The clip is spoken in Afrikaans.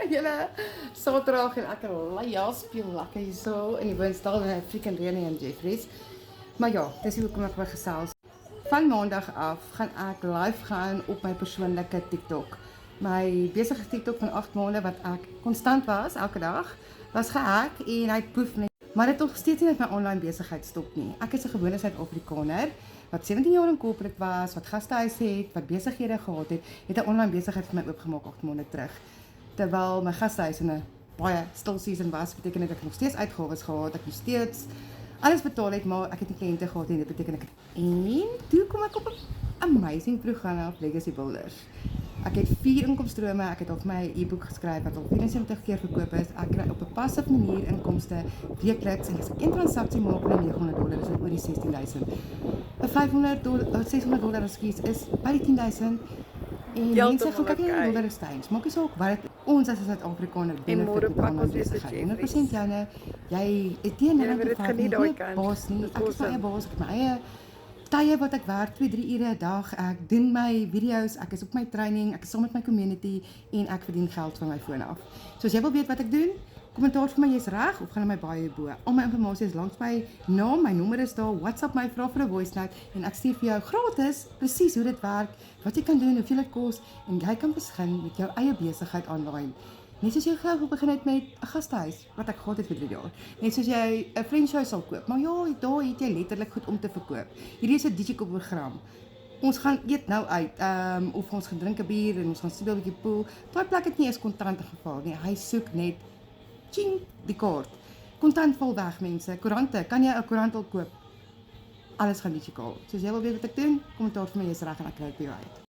Julle Saterdag en ek ja, speel lekker hierso in die woonstel by Freakin' Rene en Jeffries. Maar ja, dis hoekom ek wil gesels. Van maandag af gaan ek live gaan op my persoonlike TikTok. My besige TikTok van 8 maande wat ek konstant was elke dag, was gehack en hy poef net. Maar dit nog steeds nie dat my online besigheid stop nie. Ek is 'n gewone Suid-Afrikaner wat 17 jaar in corporate was, wat gastehuis het, wat besighede gehad het, het 'n online besigheid vir my oopgemaak 8 maande terug. Terwyl my gastehuis in 'n baie stil season was, beteken dit ek nog steeds uitgawes gehad, ek nog steeds alles betaal het, maar ek het nie kliënte gehad nie, dit beteken ek. En toe kom ek op 'n amazing program op Legacy Builders. Ek het 4 inkomstrome, ek het op my e-boek geskryf wat al 74 keer verkoop is. Ek kry op 'n passive manier inkomste weekliks en as ek 'n transaksie maak met $900, is dit oor die 16,000. 'n $500, $600 ekskuus is by die 10,000. En mense gaan kyk na die dollarsteins. Maak nie saak wat ons as 'n Suid-Afrikaner benefit met ons besigheid. 100% joune, jy het nie net die baas nie. Ek is my eie baas, ek het my eie tye wat ek werk 2-3 ure 'n dag. Ek doen my video's, ek is op my training, ek is saam met my community en ek verdien geld van my foon af. So as jy wil weet wat ek doen, kommentaar vir my, jy's reg of gaan na my bio bo. Al my inligting is langs my naam, my nommer is daar, WhatsApp my, vra vir 'n voice note en ek stuur vir jou gratis presies hoe dit werk, wat jy kan doen, hoeveel dit kos en jy kan begin met jou eie besigheid online. Net soos jy gou begin het met 'n gastehuis wat ek gehad het vir 3 jaar. Net soos jy 'n franchise sal koop. Maar ja, daar het jy letterlik goed om te verkoop. Hierdie is 'n digital program. Ons gaan eet nou uit, of ons gaan drink 'n bier en ons gaan speel 'n bietjie pool. Daai plek het nie eens kontant geval nie. Hy soek net ching die kaart. Kontant val weg mense. Koerante, kan jy 'n koerant al koop? Alles gaan digitaal. Soos jy wil weet wat ek doen, kommentaar vir my, jy's reg en ek kry dit by jou uit.